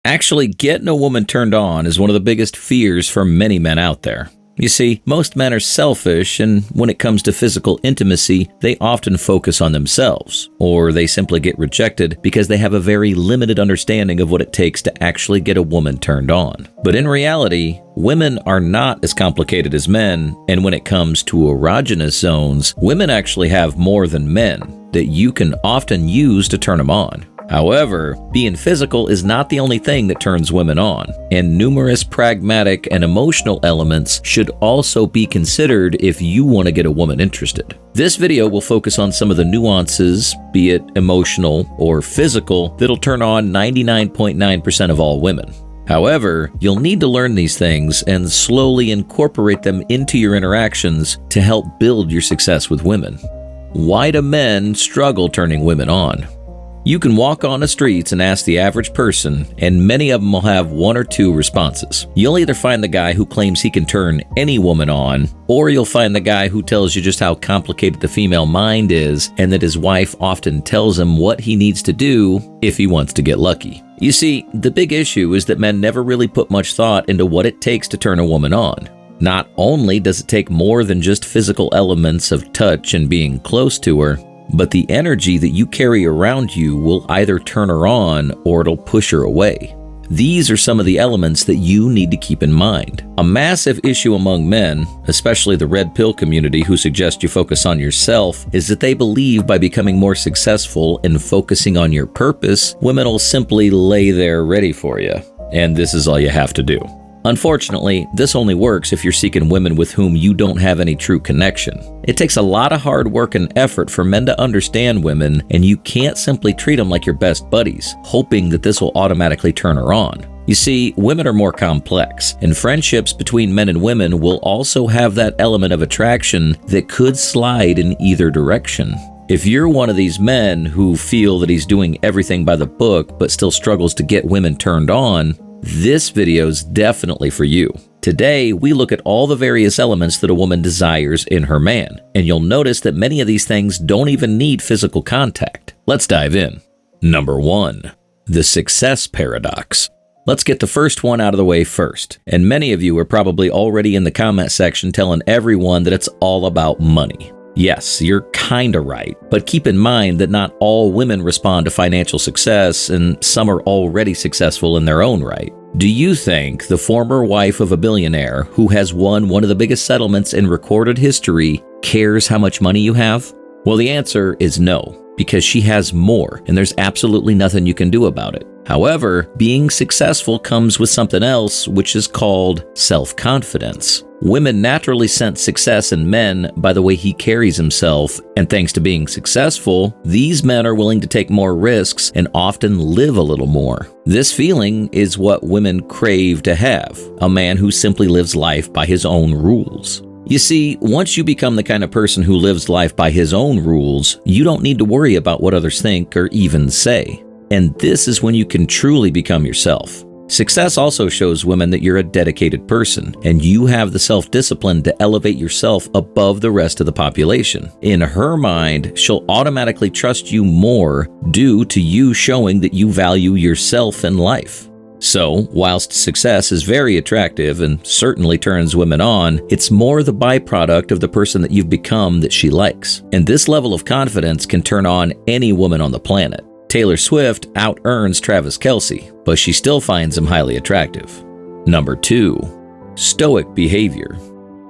Actually, getting a woman turned on is one of the biggest fears for many men out there. You see, most men are selfish, and when it comes to physical intimacy, they often focus on themselves, or they simply get rejected because they have a very limited understanding of what it takes to actually get a woman turned on. But in reality, women are not as complicated as men, and when it comes to erogenous zones, women actually have more than men that you can often use to turn them on. However, being physical is not the only thing that turns women on, and numerous pragmatic and emotional elements should also be considered if you want to get a woman interested. This video will focus on some of the nuances, be it emotional or physical, that'll turn on 99.9% of all women. However, you'll need to learn these things and slowly incorporate them into your interactions to help build your success with women. Why do men struggle turning women on? You can walk on the streets and ask the average person, and many of them will have one or two responses. You'll either find the guy who claims he can turn any woman on, or you'll find the guy who tells you just how complicated the female mind is and that his wife often tells him what he needs to do if he wants to get lucky. You see, the big issue is that men never really put much thought into what it takes to turn a woman on. Not only does it take more than just physical elements of touch and being close to her, but the energy that you carry around you will either turn her on or it'll push her away. These are some of the elements that you need to keep in mind. A massive issue among men, especially the red pill community who suggest you focus on yourself, is that they believe by becoming more successful and focusing on your purpose, women will simply lay there ready for you. And this is all you have to do. Unfortunately, this only works if you're seeking women with whom you don't have any true connection. It takes a lot of hard work and effort for men to understand women, and you can't simply treat them like your best buddies, hoping that this will automatically turn her on. You see, women are more complex, and friendships between men and women will also have that element of attraction that could slide in either direction. If you're one of these men who feel that he's doing everything by the book but still struggles to get women turned on, this video's definitely for you. Today, we look at all the various elements that a woman desires in her man, and you'll notice that many of these things don't even need physical contact. Let's dive in. Number 1. The success paradox. Let's get the first one out of the way first, and many of you are probably already in the comment section telling everyone that it's all about money. Yes, you're kinda right, but keep in mind that not all women respond to financial success, and some are already successful in their own right. Do you think the former wife of a billionaire who has won one of the biggest settlements in recorded history cares how much money you have? Well, the answer is no, because she has more, and there's absolutely nothing you can do about it. However, being successful comes with something else, which is called self-confidence. Women naturally sense success in men by the way he carries himself, and thanks to being successful, these men are willing to take more risks and often live a little more. This feeling is what women crave to have, a man who simply lives life by his own rules. You see, once you become the kind of person who lives life by his own rules, you don't need to worry about what others think or even say. And this is when you can truly become yourself. Success also shows women that you're a dedicated person, and you have the self-discipline to elevate yourself above the rest of the population. In her mind, she'll automatically trust you more due to you showing that you value yourself in life. So, whilst success is very attractive and certainly turns women on, it's more the byproduct of the person that you've become that she likes. And this level of confidence can turn on any woman on the planet. Taylor Swift out-earns Travis Kelce, but she still finds him highly attractive. Number 2. Stoic behavior.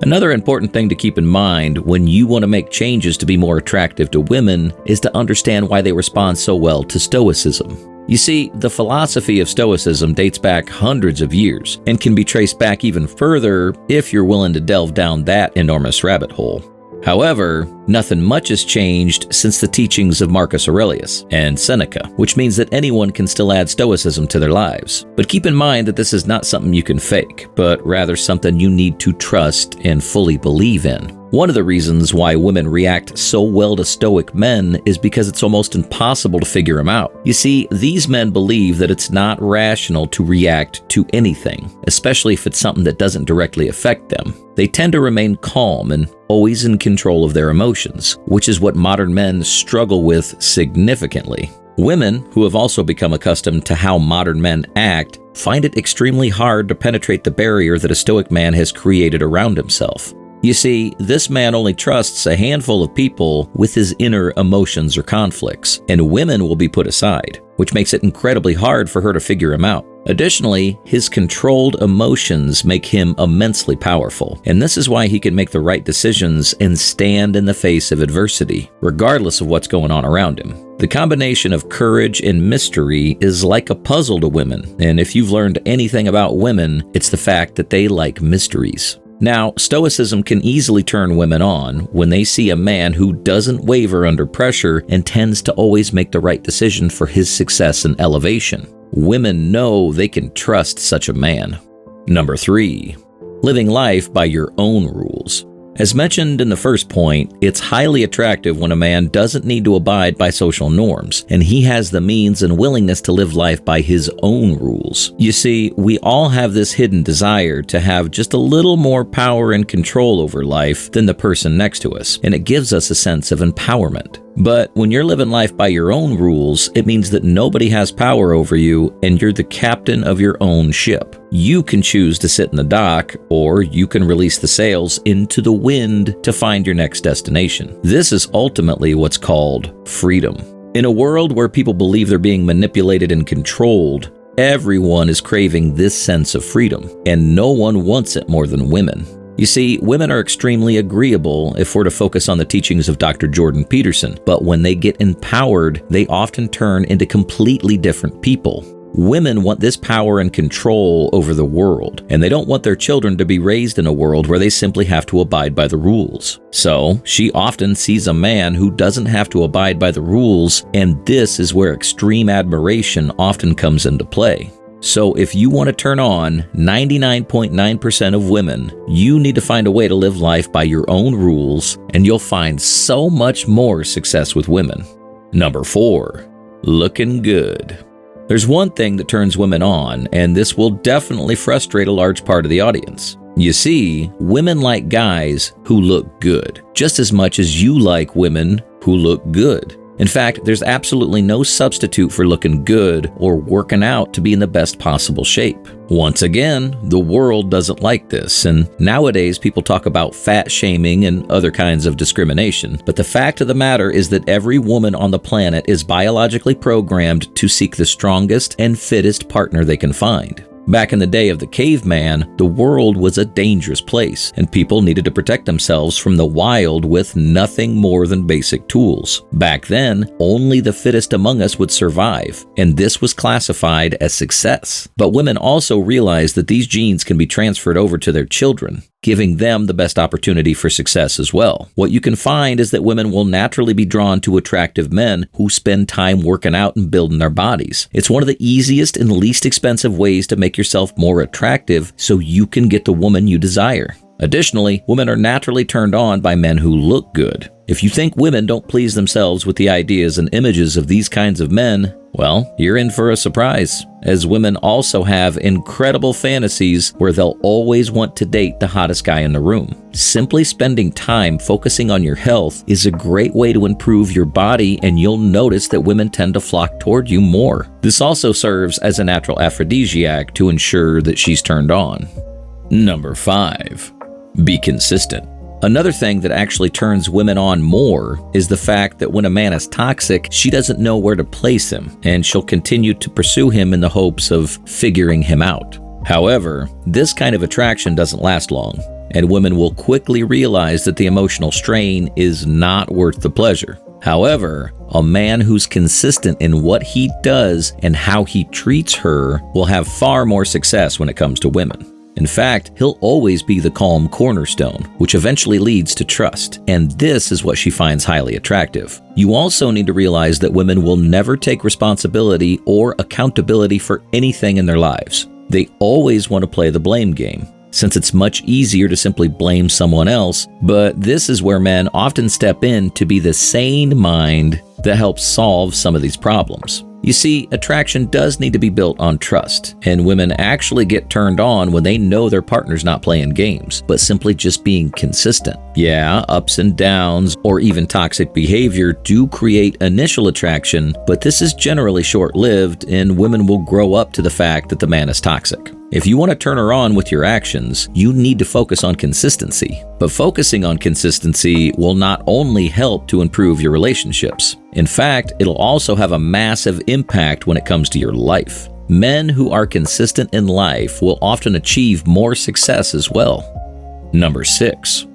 Another important thing to keep in mind when you want to make changes to be more attractive to women is to understand why they respond so well to stoicism. You see, the philosophy of Stoicism dates back hundreds of years and can be traced back even further if you're willing to delve down that enormous rabbit hole. However, nothing much has changed since the teachings of Marcus Aurelius and Seneca, which means that anyone can still add Stoicism to their lives. But keep in mind that this is not something you can fake, but rather something you need to trust and fully believe in. One of the reasons why women react so well to stoic men is because it's almost impossible to figure them out. You see, these men believe that it's not rational to react to anything, especially if it's something that doesn't directly affect them. They tend to remain calm and always in control of their emotions, which is what modern men struggle with significantly. Women, who have also become accustomed to how modern men act, find it extremely hard to penetrate the barrier that a stoic man has created around himself. You see, this man only trusts a handful of people with his inner emotions or conflicts, and women will be put aside, which makes it incredibly hard for her to figure him out. Additionally, his controlled emotions make him immensely powerful, and this is why he can make the right decisions and stand in the face of adversity, regardless of what's going on around him. The combination of courage and mystery is like a puzzle to women, and if you've learned anything about women, it's the fact that they like mysteries. Now, Stoicism can easily turn women on when they see a man who doesn't waver under pressure and tends to always make the right decision for his success and elevation. Women know they can trust such a man. Number 3. Living life by your own rules. As mentioned in the first point, it's highly attractive when a man doesn't need to abide by social norms, and he has the means and willingness to live life by his own rules. You see, we all have this hidden desire to have just a little more power and control over life than the person next to us, and it gives us a sense of empowerment. But when you're living life by your own rules, it means that nobody has power over you and you're the captain of your own ship. You can choose to sit in the dock, or you can release the sails into the wind to find your next destination. This is ultimately what's called freedom. In a world where people believe they're being manipulated and controlled, everyone is craving this sense of freedom, and no one wants it more than women. You see, women are extremely agreeable if we're to focus on the teachings of Dr. Jordan Peterson, but when they get empowered, they often turn into completely different people. Women want this power and control over the world, and they don't want their children to be raised in a world where they simply have to abide by the rules. So, she often sees a man who doesn't have to abide by the rules, and this is where extreme admiration often comes into play. So if you want to turn on 99.9% of women, you need to find a way to live life by your own rules, and you'll find so much more success with women. Number 4, looking good. There's one thing that turns women on, and this will definitely frustrate a large part of the audience. You see, women like guys who look good, just as much as you like women who look good. In fact, there's absolutely no substitute for looking good or working out to be in the best possible shape. Once again, the world doesn't like this, and nowadays people talk about fat shaming and other kinds of discrimination, but the fact of the matter is that every woman on the planet is biologically programmed to seek the strongest and fittest partner they can find. Back in the day of the caveman, the world was a dangerous place, and people needed to protect themselves from the wild with nothing more than basic tools. Back then, only the fittest among us would survive, and this was classified as success. But women also realized that these genes can be transferred over to their children, giving them the best opportunity for success as well. What you can find is that women will naturally be drawn to attractive men who spend time working out and building their bodies. It's one of the easiest and least expensive ways to make yourself more attractive so you can get the woman you desire. Additionally, women are naturally turned on by men who look good. If you think women don't please themselves with the ideas and images of these kinds of men, well, you're in for a surprise, as women also have incredible fantasies where they'll always want to date the hottest guy in the room. Simply spending time focusing on your health is a great way to improve your body, and you'll notice that women tend to flock toward you more. This also serves as a natural aphrodisiac to ensure that she's turned on. Number 5. Be consistent. Another thing that actually turns women on more is the fact that when a man is toxic, she doesn't know where to place him, and she'll continue to pursue him in the hopes of figuring him out. However, this kind of attraction doesn't last long, and women will quickly realize that the emotional strain is not worth the pleasure. However, a man who's consistent in what he does and how he treats her will have far more success when it comes to women. In fact, he'll always be the calm cornerstone, which eventually leads to trust, and this is what she finds highly attractive. You also need to realize that women will never take responsibility or accountability for anything in their lives. They always want to play the blame game, since it's much easier to simply blame someone else, but this is where men often step in to be the sane mind that helps solve some of these problems. You see, attraction does need to be built on trust, and women actually get turned on when they know their partner's not playing games, but simply just being consistent. Yeah, ups and downs, or even toxic behavior do create initial attraction, but this is generally short-lived, and women will grow up to the fact that the man is toxic. If you want to turn her on with your actions, you need to focus on consistency. But focusing on consistency will not only help to improve your relationships. In fact, it'll also have a massive impact when it comes to your life. Men who are consistent in life will often achieve more success as well. Number 6,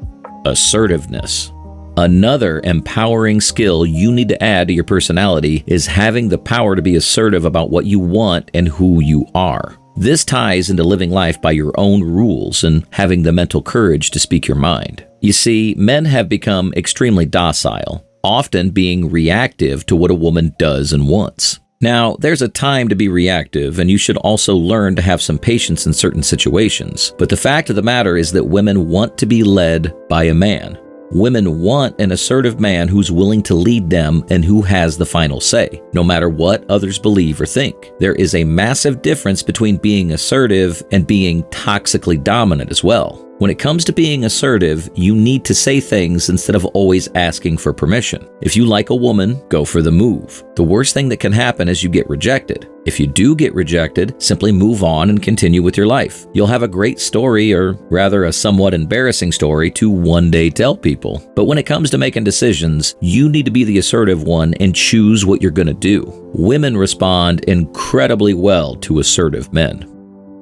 assertiveness. Another empowering skill you need to add to your personality is having the power to be assertive about what you want and who you are. This ties into living life by your own rules and having the mental courage to speak your mind. You see, men have become extremely docile, often being reactive to what a woman does and wants. Now, there's a time to be reactive, and you should also learn to have some patience in certain situations. But the fact of the matter is that women want to be led by a man. Women want an assertive man who's willing to lead them and who has the final say, no matter what others believe or think. There is a massive difference between being assertive and being toxically dominant as well. When it comes to being assertive, you need to say things instead of always asking for permission. If you like a woman, go for the move. The worst thing that can happen is you get rejected. If you do get rejected, simply move on and continue with your life. You'll have a great story, or rather a somewhat embarrassing story, to one day tell people. But when it comes to making decisions, you need to be the assertive one and choose what you're going to do. Women respond incredibly well to assertive men.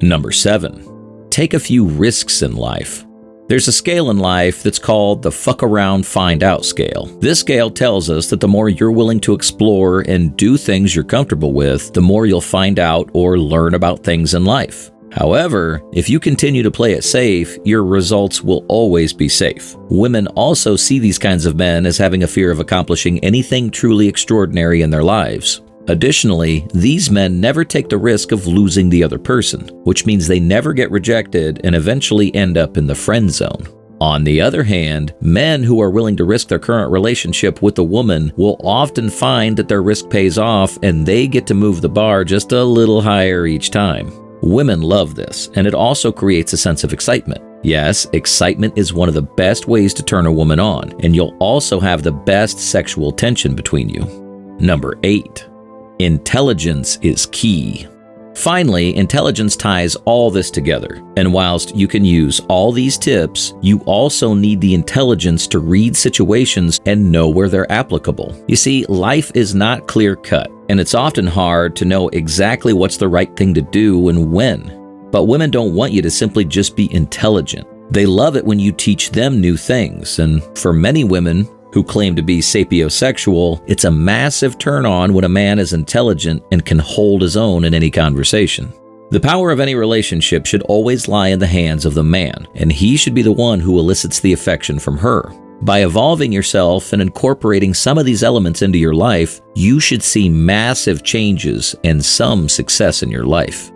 Number 7. Take a few risks in life. There's a scale in life that's called the fuck around find out scale. This scale tells us that the more you're willing to explore and do things you're comfortable with, the more you'll find out or learn about things in life. However, if you continue to play it safe, your results will always be safe. Women also see these kinds of men as having a fear of accomplishing anything truly extraordinary in their lives. Additionally, these men never take the risk of losing the other person, which means they never get rejected and eventually end up in the friend zone. On the other hand, men who are willing to risk their current relationship with a woman will often find that their risk pays off and they get to move the bar just a little higher each time. Women love this, and it also creates a sense of excitement. Yes, excitement is one of the best ways to turn a woman on, and you'll also have the best sexual tension between you. Number 8. Intelligence is key. Finally, intelligence ties all this together. And whilst you can use all these tips, you also need the intelligence to read situations and know where they're applicable. You see, life is not clear-cut, and it's often hard to know exactly what's the right thing to do and when. But women don't want you to simply just be intelligent. They love it when you teach them new things, and for many women who claim to be sapiosexual, it's a massive turn-on when a man is intelligent and can hold his own in any conversation. The power of any relationship should always lie in the hands of the man, and he should be the one who elicits the affection from her. By evolving yourself and incorporating some of these elements into your life, you should see massive changes and some success in your life.